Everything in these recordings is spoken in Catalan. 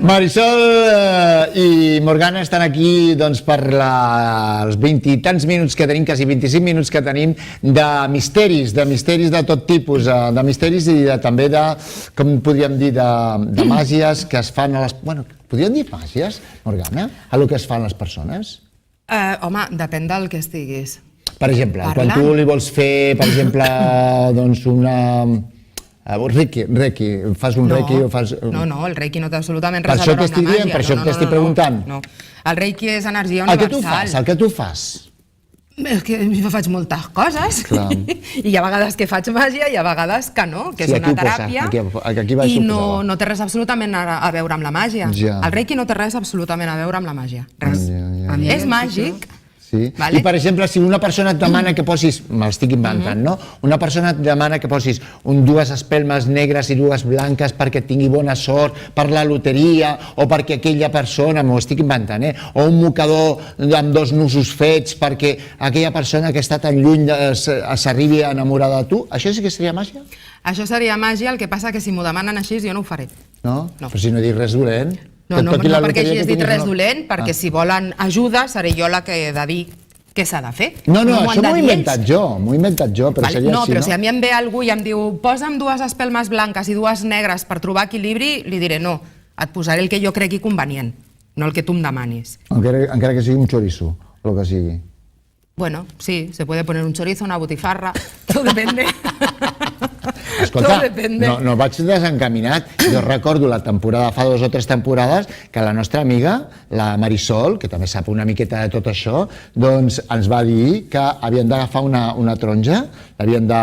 Marisol i Morgana estan aquí per els 20 i tants minuts que tenim, quasi 25 minuts que tenim, de misteris de tot tipus, de misteris i també de, com podríem dir, de màgies que es fan a les... Bueno, podríem dir màgies, Morgana, a lo que es fan les persones? Home, depèn del que estiguis. Per exemple, quan tu li vols fer, per exemple, doncs una... Reiki, fas un reiki o fas... No, el reiki no té absolutament res a veure amb la màgia. Per això t'estic preguntant. El reiki és energia universal. El que tu fas? És que faig moltes coses i hi ha vegades que faig màgia i hi ha vegades que no, que és una teràpia i no té res absolutament a veure amb la màgia. El reiki no té res absolutament a veure amb la màgia. Res. És màgic. I, per exemple, si una persona et demana que posis, m'estic inventant, no? Una persona et demana que posis dues espelmes negres i dues blanques perquè tingui bona sort per la loteria o perquè aquella persona, m'ho estic inventant, o un mocador amb 2 nusos fets perquè aquella persona que està tan lluny s'arribi a enamorar de tu, això sí que seria màgia? Això seria màgia, el que passa que si m'ho demanen així jo no ho faré. No? Però si no dic res dolent... No perquè hagis dit res dolent, perquè si volen ajuda seré jo la que he de dir què s'ha de fer. No, això m'ho he inventat jo, però seria així, no? Però si a mi em ve algú i em diu posa'm 2 espelmes blanques i 2 negres per trobar equilibri, li diré no, et posaré el que jo cregui convenient, no el que tu em demanis. Encara que sigui un chorizo, o el que sigui. Bueno, sí, se puede poner un chorizo, una botifarra, todo depende. Escolta, no vaig desencaminat. Jo recordo la temporada, fa 2 o 3 temporades, que la nostra amiga, la Marisol, que també sap una miqueta de tot això, doncs ens va dir que havien d'agafar una taronja, l'havien de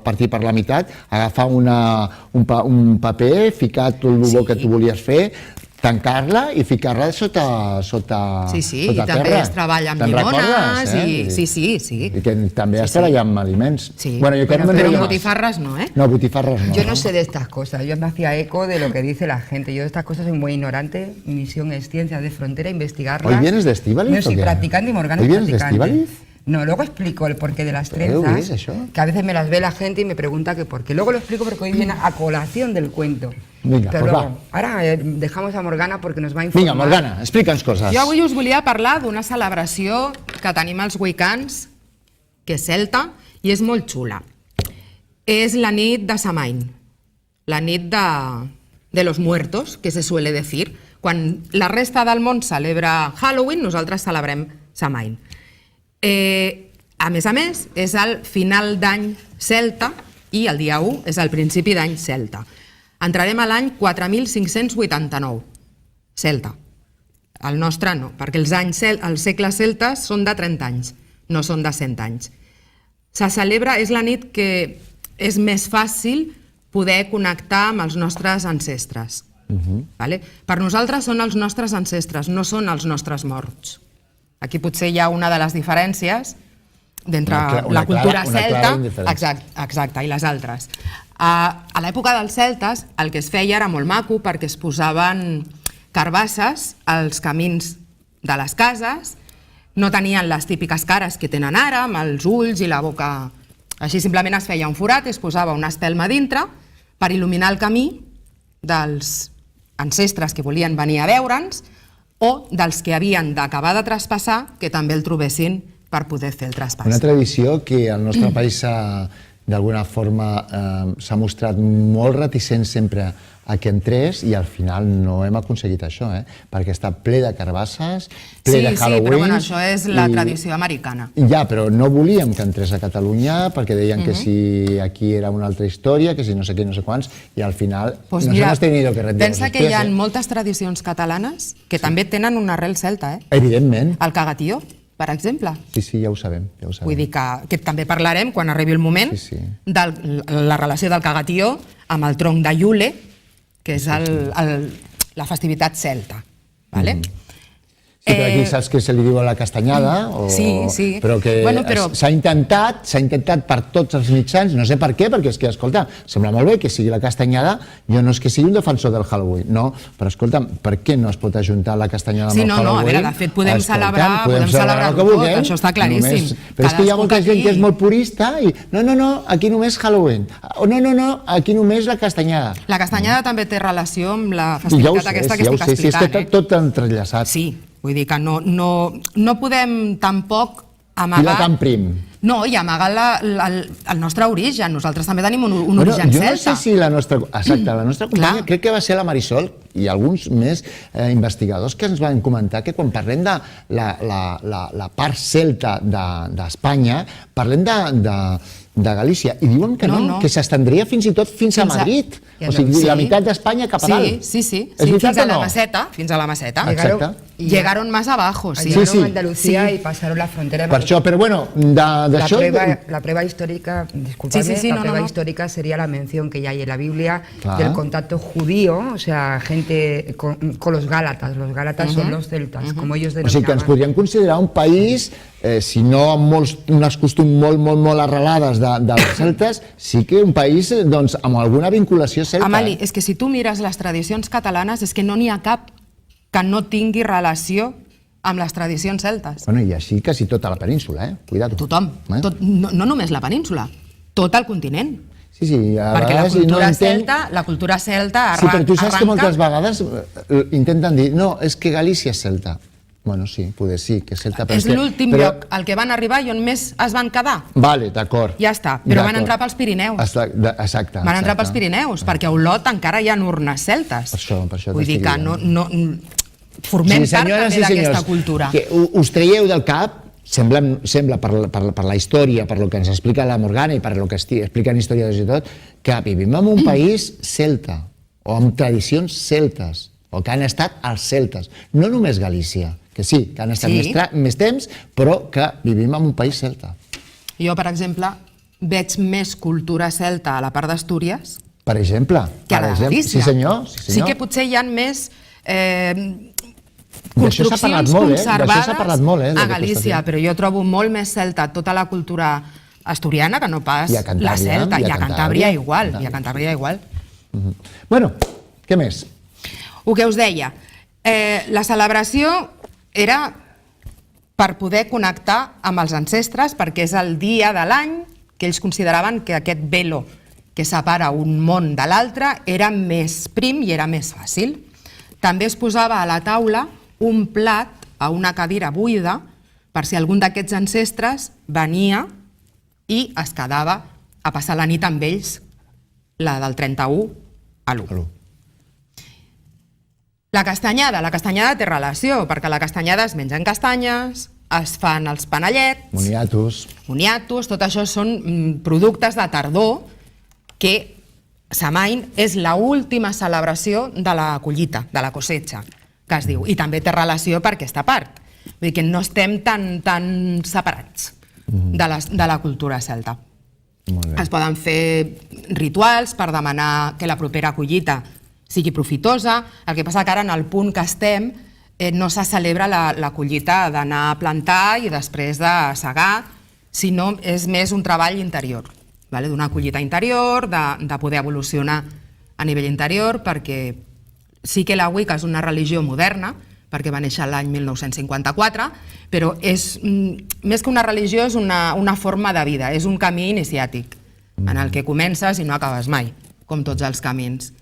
partir per la meitat, agafar un paper, ficar tot el que tu volies fer, tancar-la i ficar-la sota terra. Sí, i també es treballa amb llimones. Sí. I que també es treballa amb aliments. Pero botifarras no, ¿eh? No, botifarras no. Yo no sé de estas cosas, yo me hacía eco de lo que dice la gente. Yo de estas cosas soy muy ignorante, mi misión es ciencia de frontera, investigarlas. ¿Hoy vienes de Estíbaliz? No soy practicante y Morgana es practicante. ¿Hoy vienes de Estíbaliz? No, luego explico el porqué de las trenzas, que a veces me las ve la gente y me pregunta que por qué. Luego lo explico porque hoy viene a colación del cuento. Vinga, però luego, ara dejamos a Morgana perquè nos va a informar. Vinga, Morgana, explica'ns coses. Jo avui us volia parlar d'una celebració que tenim els Wiccans, que és celta, i és molt xula. És la nit de Samain, la nit de los muertos, que se suele decir. Quan la resta del món celebra Halloween, nosaltres celebrem Samain. A més, és el final d'any celta i el dia 1 és el principi d'any celta. Entrarem a l'any 4589, celta. El nostre no, perquè els segles celtes són de 30 anys, no són de 100 anys. Se celebra, és la nit que és més fàcil poder connectar amb els nostres ancestres. Per nosaltres són els nostres ancestres, no són els nostres morts. Aquí potser hi ha una de les diferències d'entre la cultura celta i les altres. A l'època dels celtes el que es feia era molt maco perquè es posaven carbasses als camins de les cases, no tenien les típiques cares que tenen ara, amb els ulls i la boca. Així simplement es feia un forat, es posava una espelma dintre per il·luminar el camí dels ancestres que volien venir a veure'ns o dels que havien d'acabar de traspassar que també el trobessin per poder fer el traspàs. Una tradició que al nostre país d'alguna forma s'ha mostrat molt reticent sempre a que entrés i al final no hem aconseguit això, perquè està ple de carbasses, ple de Halloween... Sí, però això és la tradició americana. Ja, però no volíem que entrés a Catalunya perquè deien que si aquí era una altra història, que si no sé què, no sé quants, i al final nos hemos tenido que retirar. Pensa que hi ha moltes tradicions catalanes que també tenen una arrel celta, Evidentment. El cagatió, per exemple. Sí, ja ho sabem. Vull dir que també parlarem, quan arribi el moment, de la relació del cagatió amb el tronc de Iule, que és la festivitat celta. Sí, però aquí saps que se li diu a la castanyada, sí. Però que s'ha intentat per tots els mitjans, no sé per què, perquè és que, escolta, sembla molt bé que sigui la castanyada, jo no és que sigui un defensor del Halloween, no, però escolta, per què no es pot ajuntar la castanyada amb el Halloween? Sí, no, a veure, de fet podem celebrar-ho tot, això està claríssim. Però és que hi ha molta gent que és molt purista i no, aquí només Halloween, no, aquí només la castanyada. La castanyada també té relació amb la festivitat aquesta que estic explicant. Ja ho sé, és que tot entrellaçat. Sí. Vull dir que no podem tampoc amagar... Filar tan prim. No, i amagar el nostre origen. Nosaltres també tenim un origen celta. Jo no sé si la nostra companya, crec que va ser la Marisol i alguns més investigadors que ens van comentar que quan parlem de la part celta d'Espanya, parlem de Galícia, i diuen que no, que s'estendria fins i tot fins a Madrid, o sigui, la meitat d'Espanya cap a dalt. Sí, fins a la Meseta. Exacte. Llegaron más abajo, sí. Llegaron a Andalucía y pasaron la frontera. Per això, però bueno, d'això... La prueba histórica, disculpadme, la prueba histórica sería la mención que ya hay en la Biblia del contacto judío, o sea, gente con los gálatas. Los gálatas son los celtas, como ellos denominaban. O sigui que ens podríem considerar un país, si no amb unes costums molt arrelades dels celtes, sí que un país amb alguna vinculació celta. Amali, és que si tu mires les tradicions catalanes, és que no n'hi ha cap que no tingui relació amb les tradicions celtes. Bueno, i així quasi tota la península, cuidado. Tothom, no només la península, tot el continent. Sí, a vegades la cultura celta arranca... Sí, però tu saps que moltes vegades intenten dir, no, és que Galícia és celta. Bueno, sí, poder sí, que és celta. És l'últim lloc al que van arribar i on més es van quedar. Vale, d'acord. Ja està, però van entrar pels Pirineus. Exacte. Van entrar pels Pirineus, perquè a Olot encara hi ha urnes celtes. Per això vull dir que formem part també d'aquesta cultura. Us traieu del cap, sembla per la història, per lo que ens explica la Morgana i per lo que expliquen historiadors i tot, que vivim en un país celta, o amb tradicions celtes, o que han estat els celtes. No només Galícia, que sí, que han estat més temps, però que vivim en un país celta. Jo, per exemple, veig més cultura celta a la part d'Astúries per exemple, que a la Galícia. Sí, senyor. Sí que potser hi ha més construccions conservades a Galícia, però jo trobo molt més celta tota la cultura asturiana que no pas la celta, i a Cantàbria igual. Bueno, què més? El que us deia, la celebració era per poder connectar amb els ancestres, perquè és el dia de l'any que ells consideraven que aquest velo que separa un món de l'altre era més prim i era més fàcil. També es posava a la taula un plat a una cadira buida per si algun d'aquests ancestres venia i es quedava a passar la nit amb ells, la del 31 a l'1. La castanyada té relació, perquè la castanyada es mengen castanyes, es fan els panellets... Moniatos, tot això són productes de tardor que Samain és l'última celebració de la collita, de la cosecha, que es diu. I també té relació per aquesta part. Vull dir que no estem tan separats de la cultura celta. Es poden fer rituals per demanar que la propera collita sigui profitosa. El que passa que ara, en el punt que estem, no se celebra la collita d'anar a plantar i després de segar, sinó és més un treball interior, d'una collita interior, de poder evolucionar a nivell interior, perquè sí que la Wicca és una religió moderna, perquè va néixer l'any 1954, però més que una religió és una forma de vida, és un camí iniciàtic, en el que comences i no acabes mai, com tots els camins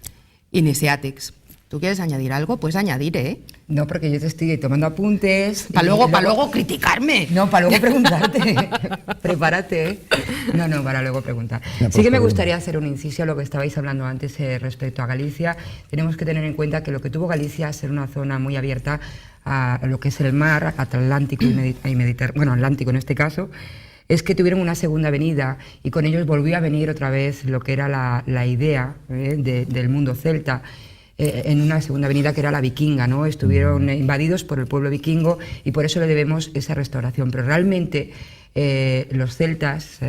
iniciáticos. ¿Tú quieres añadir algo? Puedes añadir, No, porque yo te estoy tomando apuntes. Para luego criticarme. No, para luego preguntarte. Prepárate. No, para luego preguntar. Sí que me gustaría hacer un inciso a lo que estabais hablando antes respecto a Galicia. Tenemos que tener en cuenta que lo que tuvo Galicia es ser una zona muy abierta a lo que es el mar, Atlántico y Mediterráneo, bueno, Atlántico en este caso, es que tuvieron una segunda venida y con ellos volvió a venir otra vez lo que era la idea del mundo celta, en una segunda venida que era la vikinga, ¿no? Estuvieron invadidos por el pueblo vikingo y por eso le debemos esa restauración. Pero realmente los celtas,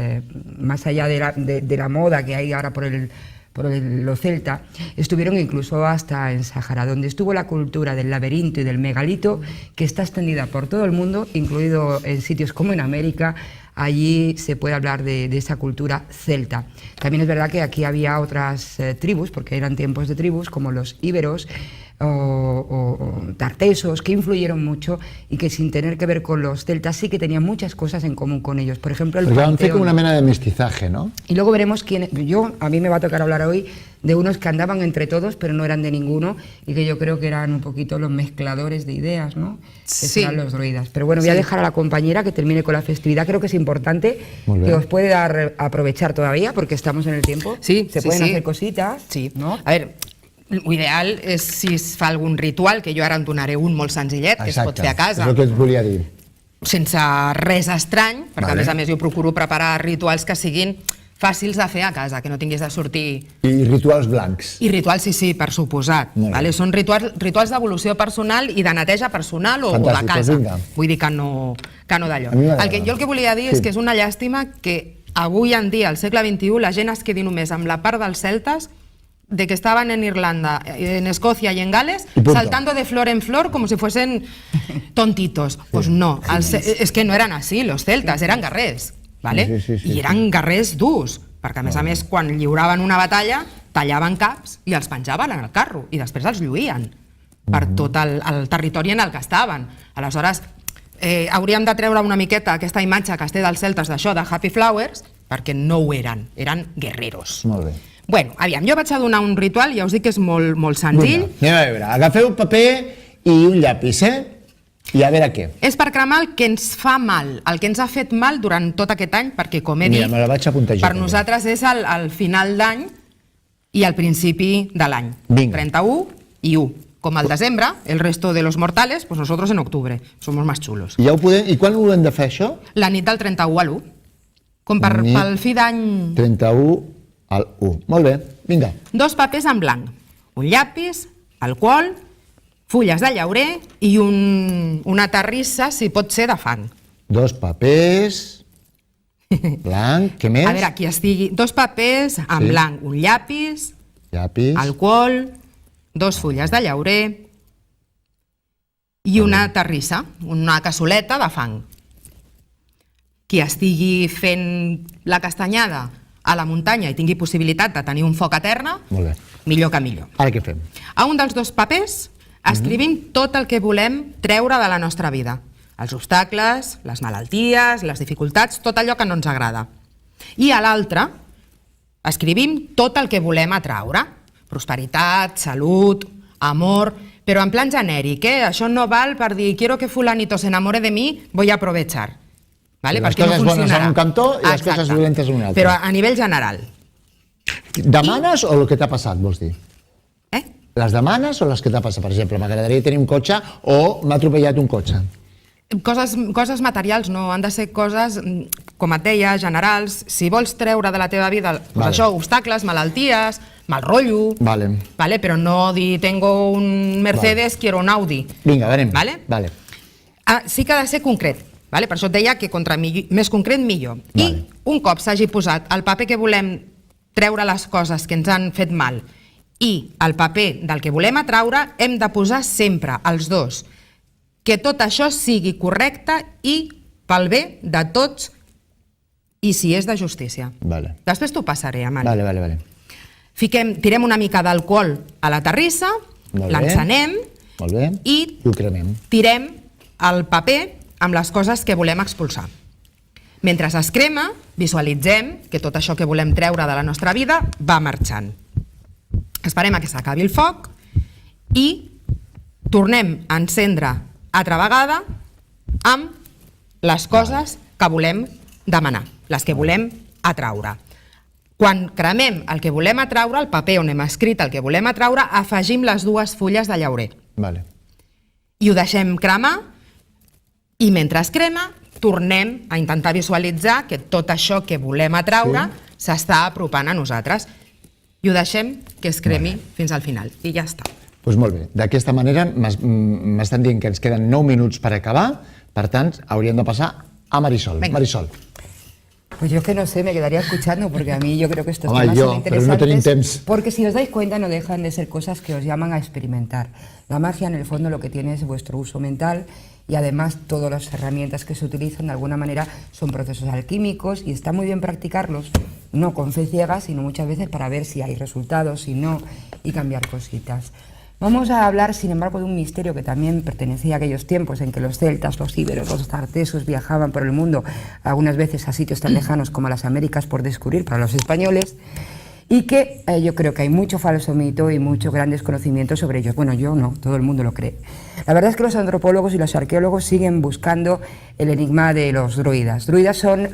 más allá de la moda que hay ahora por lo celta, estuvieron incluso hasta en Sáhara, donde estuvo la cultura del laberinto y del megalito, que está extendida por todo el mundo, incluido en sitios como en América. Allí se puede hablar de esa cultura celta. También es verdad que aquí había otras tribus, porque eran tiempos de tribus, como los íberos o tartesos, que influyeron mucho y que sin tener que ver con los celtas sí que tenían muchas cosas en común con ellos. Por ejemplo, el panteón. Porque como una mena de mestizaje, ¿no? Y luego veremos quién. A mí me va a tocar hablar hoy de unos que andaban entre todos, pero no eran de ninguno, y que yo creo que eran un poquito los mezcladores de ideas, ¿no? Que eran los druidas. Pero bueno, voy a dejar a la compañera que termine con la festividad. Creo que es importante, que os puede dar a aprovechar todavía, porque estamos en el tiempo. Sí, se pueden hacer cositas. Sí. No? A veure, l'ideal és si es fa algun ritual, que jo ara en donaré un molt senzillet, que es pot fer a casa. És el que et volia dir. Sense res estrany, perquè a més jo procuro preparar rituals que siguin fàcils de fer a casa, que no tinguis de sortir... I rituals blancs. I rituals, sí, per suposat. Són rituals d'evolució personal i de neteja personal o de casa. Vull dir que no d'allò. Jo el que volia dir és que és una llàstima que avui en dia, al segle XXI, la gent es quedi només amb la part dels celtes de que estaban en Irlanda, en Escocia y en Gales, saltando de flor en flor como si fuesen tontitos. Pues no, es que no eran así los celtas, eran guerrers, ¿vale? I eren guerrers durs, perquè a més, quan lliuraven una batalla, tallaven caps i els penjaven en el carro i després els lluïen per tot el territori en el que estaven. Aleshores, hauríem de treure una miqueta aquesta imatge que es té dels celtes d'això, de Happy Flowers, perquè no ho eren guerreros. Molt bé. Bueno, aviam, jo vaig a donar un ritual, ja us dic que és molt senzill. Anem a veure, agafeu paper i un llapis, I a veure què. És per cremar el que ens fa mal, el que ens ha fet mal durant tot aquest any, perquè, com he dit, me la vaig apuntar jo, per nosaltres és el final d'any i el principi de l'any. 31 i 1. Com al desembre, el resto de los mortales, pues nosotros en octubre. Somos más chulos. I quan ho hem de fer, això? La nit del 31 a l'1. Com pel fi d'any... 31 al 1. Molt bé, vinga. 2 papers en blanc, un llapis, alcohol, fulles de llaurer i una terrissa, si pot ser, de fang. 2 papers blanc, què més? A veure, aquí estigui. 2 papers en blanc, un llapis, alcohol, 2 fulles de llaurer i una terrissa, una cassoleta de fang. Qui estigui fent la castanyada a la muntanya i tingui possibilitat de tenir un foc a terra, millor que millor. Ara què fem? A un dels 2 papers escrivim tot el que volem treure de la nostra vida. Els obstacles, les malalties, les dificultats, tot allò que no ens agrada. I a l'altre escrivim tot el que volem atraure. Prosperitat, salut, amor, però en plan genèric. Això no val per dir quiero que fulanito se enamore de mi, voy a aprovechar. Les coses bones en un cantó i les coses dolentes en un altre. Però a nivell general. Demanes o el que t'ha passat, vols dir? Les demanes o les que t'ha passat? Per exemple, m'agradaria tenir un cotxe o m'ha atropellat un cotxe. Coses materials no, han de ser coses, com et deia, generals. Si vols treure de la teva vida, això, obstacles, malalties, mal rotllo, però no dir tengo un Mercedes, quiero un Audi. Vinga, anem. Sí que ha de ser concret. Per això et deia que més concret millor. I un cop s'hagi posat el paper que volem treure les coses que ens han fet mal i el paper del que volem atraure, hem de posar sempre els dos. Que tot això sigui correcte i pel bé de tots i si és de justícia. Després t'ho passaré, Amani. Tirem una mica d'alcohol a la terrissa, l'encenem i tirem el paper amb les coses que volem expulsar. Mentre es crema, visualitzem que tot això que volem treure de la nostra vida va marxant. Esperem que s'acabi el foc i tornem a encendre altra vegada amb les coses que volem demanar, les que volem atraure. Quan cremem el que volem atraure, el paper on hem escrit el que volem atraure, afegim les 2 fulles de llaurer. I ho deixem cremar. I mentre es crema, tornem a intentar visualitzar que tot això que volem atraure s'està apropant a nosaltres. I ho deixem que es cremi fins al final. I ja està. Doncs molt bé. D'aquesta manera m'estan dient que ens queden 9 minuts per acabar, per tant, hauríem de passar a Marisol. Marisol. Pues yo es que no sé, me quedaría escuchando porque a mí yo creo que estos Home, temas jo, son interesantes. però no tenim temps. Porque si os dais cuenta no dejan de ser cosas que os llaman a experimentar. La magia en el fondo lo que tiene es vuestro uso mental y además todas las herramientas que se utilizan de alguna manera son procesos alquímicos y está muy bien practicarlos, no con fe ciega, sino muchas veces para ver si hay resultados, si no, y cambiar cositas. Vamos a hablar, sin embargo, de un misterio que también pertenecía a aquellos tiempos en que los celtas, los íberos, los tartesos viajaban por el mundo, algunas veces a sitios tan lejanos como las Américas por descubrir para los españoles, y que yo creo que hay mucho falso mito y mucho gran desconocimiento sobre ellos. Bueno, yo no, todo el mundo lo cree. La verdad es que los antropólogos y los arqueólogos siguen buscando el enigma de los druidas. Druidas son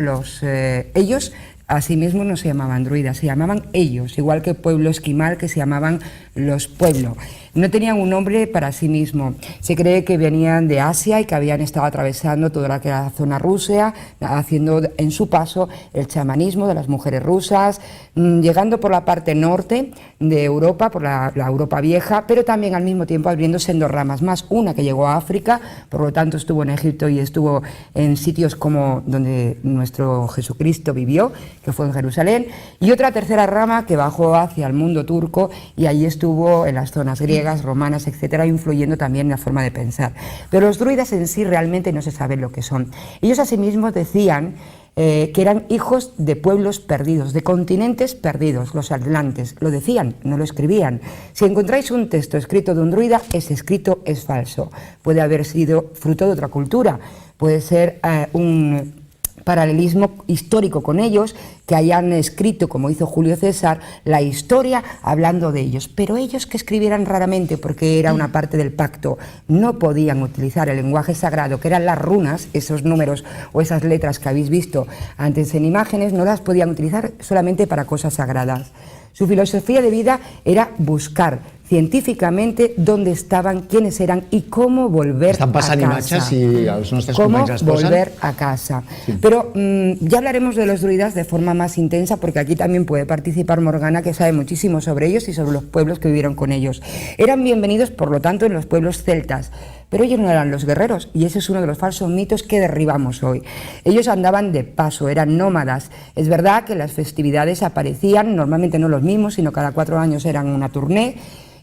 ellos. Asimismo no se llamaban druidas, se llamaban ellos, igual que pueblo esquimal que se llamaban los pueblos. No tenían un nombre para sí mismo. Se cree que venían de Asia y que habían estado atravesando toda la zona rusa, haciendo en su paso el chamanismo de las mujeres rusas, llegando por la parte norte de Europa, por la Europa vieja, pero también al mismo tiempo abriéndose en dos ramas más. Una que llegó a África, por lo tanto estuvo en Egipto y estuvo en sitios como donde nuestro Jesucristo vivió, que fue en Jerusalén, y otra tercera rama que bajó hacia el mundo turco y allí estuvo en las zonas griegas, romanas, etcétera, influyendo también en la forma de pensar. Pero los druidas en sí realmente no se sabe lo que son. Ellos asimismo decían que eran hijos de pueblos perdidos, de continentes perdidos, los atlantes. Lo decían, no lo escribían. Si encontráis un texto escrito de un druida, ese escrito es falso. Puede haber sido fruto de otra cultura, puede ser un paralelismo histórico con ellos, que hayan escrito, como hizo Julio César, la historia hablando de ellos. Pero ellos que escribieran raramente, porque era una parte del pacto, no podían utilizar el lenguaje sagrado, que eran las runas, esos números o esas letras que habéis visto antes en imágenes, no las podían utilizar solamente para cosas sagradas. Su filosofía de vida era buscar científicamente dónde estaban, quiénes eran y cómo volver a casa. Estan passant imatges i els nostres companys les posen. Cómo volver a casa. Sí. Pero ya hablaremos de los druidas de forma más intensa porque aquí también puede participar Morgana, que sabe muchísimo sobre ellos y sobre los pueblos que vivieron con ellos. Eran bienvenidos, por lo tanto, en los pueblos celtas. Pero ellos no eran los guerreros y ese es uno de los falsos mitos que derribamos hoy. Ellos andaban de paso, eran nómadas. Es verdad que las festividades aparecían, normalmente no los mismos, sino cada 4 años eran una tournée.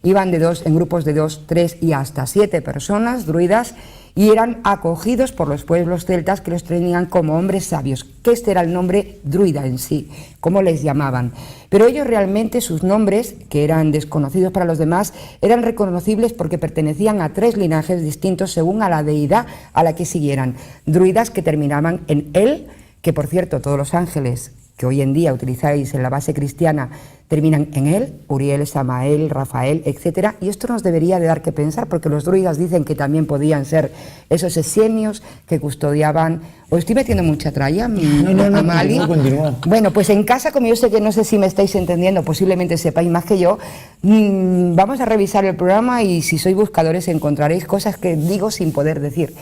Iban en grupos de 2, 3 y hasta 7 personas, druidas, y eran acogidos por los pueblos celtas que los tenían como hombres sabios, que este era el nombre druida en sí, como les llamaban. Pero ellos realmente, sus nombres, que eran desconocidos para los demás, eran reconocibles porque pertenecían a 3 linajes distintos según a la deidad a la que siguieran. Druidas que terminaban en el, que por cierto todos los ángeles que hoy en día utilizáis en la base cristiana terminan en él, Uriel, Samael, Rafael, etcétera, y esto nos debería de dar que pensar porque los druidas dicen que también podían ser esos esenios que custodiaban. ¿Os estoy metiendo mucha tralla, Amali? Continúa. Bueno, pues en casa, como yo sé que no sé si me estáis entendiendo, posiblemente sepáis más que yo, vamos a revisar el programa y si sois buscadores encontraréis cosas que digo sin poder decir.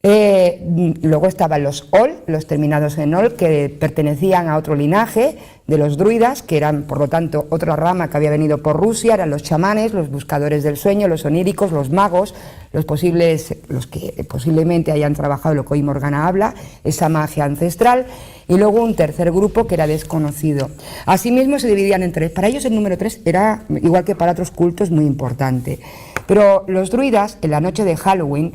Luego estaban los Ol, los terminados en Ol, que pertenecían a otro linaje de los druidas, que eran por lo tanto otra rama que había venido por Rusia, eran los chamanes, los buscadores del sueño, los oníricos, los magos, los que posiblemente hayan trabajado lo que hoy Morgana habla, esa magia ancestral, y luego un tercer grupo que era desconocido. Asimismo se dividían en 3, para ellos el número 3 era, igual que para otros cultos, muy importante. Pero los druidas, en la noche de Halloween,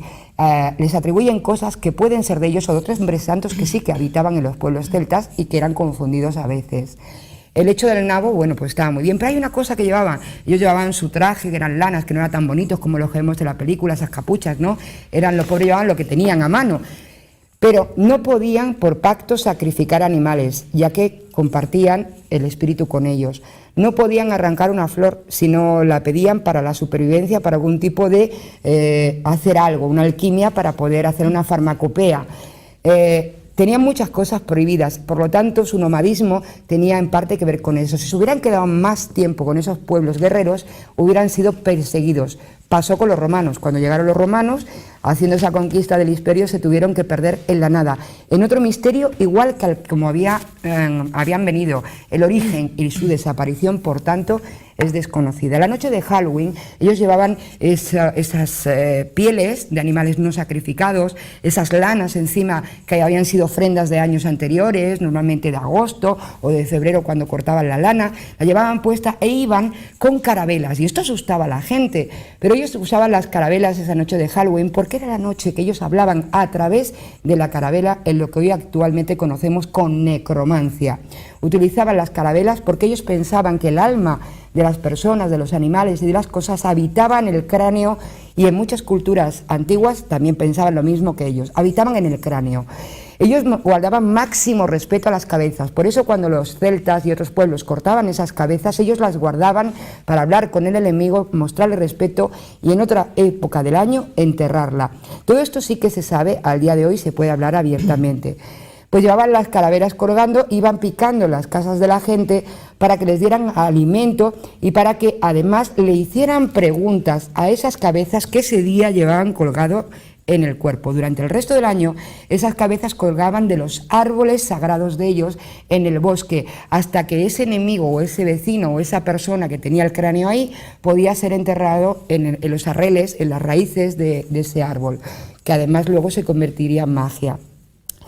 les atribuyen cosas que pueden ser de ellos o de otros hombres santos que sí que habitaban en los pueblos celtas y que eran confundidos a veces. El hecho del nabo, bueno, pues estaba muy bien, pero hay una cosa que llevaban. Ellos llevaban su traje, que eran lanas, que no eran tan bonitos como los que vemos de la película, esas capuchas, ¿no? Los pobres llevaban lo que tenían a mano. Pero no podían, por pacto, sacrificar animales, ya que compartían el espíritu con ellos. No podían arrancar una flor si no la pedían para la supervivencia, para algún tipo de hacer algo, una alquimia para poder hacer una farmacopea. Tenían muchas cosas prohibidas, por lo tanto su nomadismo tenía en parte que ver con eso. Si se hubieran quedado más tiempo con esos pueblos guerreros, hubieran sido perseguidos Pasó con los romanos. Cuando llegaron los romanos, haciendo esa conquista del Imperio, se tuvieron que perder en la nada. En otro misterio, igual que como habían venido, el origen y su desaparición, por tanto, es desconocida. La noche de Halloween, ellos llevaban esas pieles de animales no sacrificados, esas lanas encima que habían sido ofrendas de años anteriores, normalmente de agosto o de febrero cuando cortaban la lana, la llevaban puesta e iban con carabelas. Y esto asustaba a la gente, pero ellos usaban las carabelas esa noche de Halloween porque era la noche que ellos hablaban a través de la carabela en lo que hoy actualmente conocemos con necromancia. Utilizaban las carabelas porque ellos pensaban que el alma de las personas, de los animales y de las cosas habitaban en el cráneo, y en muchas culturas antiguas también pensaban lo mismo que ellos, habitaban en el cráneo. Ellos guardaban máximo respeto a las cabezas, por eso cuando los celtas y otros pueblos cortaban esas cabezas, ellos las guardaban para hablar con el enemigo, mostrarle respeto y en otra época del año enterrarla. Todo esto sí que se sabe, al día de hoy se puede hablar abiertamente. Pues llevaban las calaveras colgando, iban picando las casas de la gente para que les dieran alimento y para que además le hicieran preguntas a esas cabezas que ese día llevaban colgado en el cuerpo. Durante el resto del año, esas cabezas colgaban de los árboles sagrados de ellos en el bosque, hasta que ese enemigo o ese vecino o esa persona que tenía el cráneo ahí podía ser enterrado en los arreles, en las raíces de ese árbol, que además luego se convertiría en magia.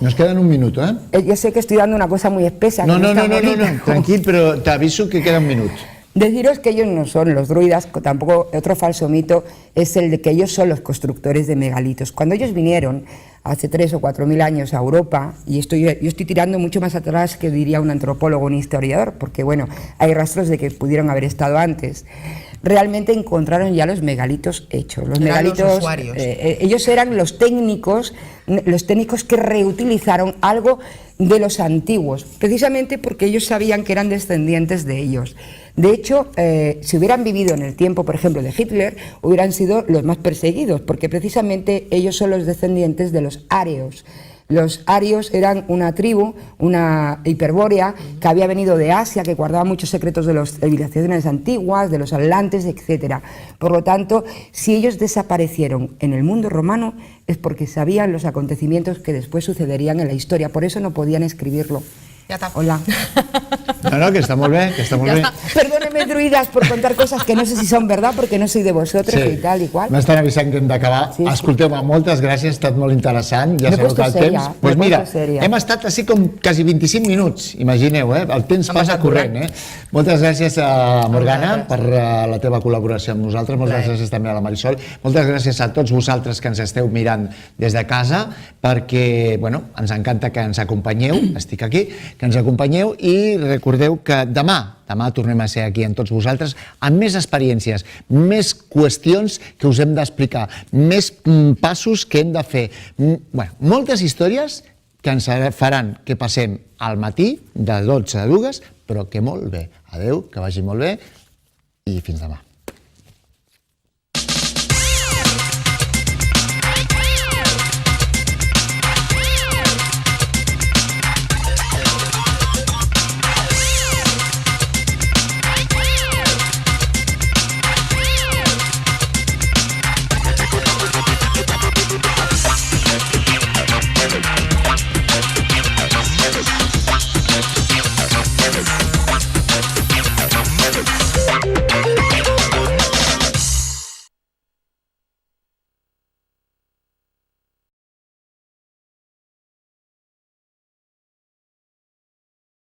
Nos quedan un minuto, ¿eh? Yo sé que estoy dando una cosa muy espesa. No, tranquil, pero te aviso que queda un minuto. Deciros que ellos no son los druidas, tampoco otro falso mito es el de que ellos son los constructores de megalitos. Cuando ellos vinieron hace 3.000 o 4.000 años a Europa, y yo estoy tirando mucho más atrás que diría un antropólogo o un historiador, porque bueno, hay rastros de que pudieron haber estado antes, realmente encontraron ya los megalitos hechos. Los megalitos, los usuarios. Ellos eran los técnicos que reutilizaron algo de los antiguos, precisamente porque ellos sabían que eran descendientes de ellos. De hecho, si hubieran vivido en el tiempo, por ejemplo, de Hitler, hubieran sido los más perseguidos, porque precisamente ellos son los descendientes de los áreos. Los arios eran una tribu, una hiperbórea, que había venido de Asia, que guardaba muchos secretos de las civilizaciones antiguas, de los atlantes, etc. Por lo tanto, si ellos desaparecieron en el mundo romano, es porque sabían los acontecimientos que después sucederían en la historia. Por eso no podían escribirlo. Ja està. Hola. No, que està molt bé, que està molt bé. Perdónenme, druidas, por contar cosas que no sé si son verdad, porque no soy de vosotros y tal y cual. M'estan avisant que hem d'acabar. Sí. Escolteu-me, moltes gràcies, ha estat molt interessant. Ja sabeu que el temps... Pues mira, hem estat així com quasi 25 minuts, imagineu, el temps passa corrent. Moltes gràcies a Morgana per la teva col·laboració amb nosaltres, moltes gràcies també a la Marisol, moltes gràcies a tots vosaltres que ens esteu mirant des de casa, perquè ens encanta que ens acompanyeu, estic aquí, que ens acompanyeu, i recordeu que demà tornem a ser aquí amb tots vosaltres amb més experiències, més qüestions que us hem d'explicar, més passos que hem de fer, moltes històries que ens faran que passem al matí de 12 a 2, però que molt bé. Adeu, que vagi molt bé i fins demà.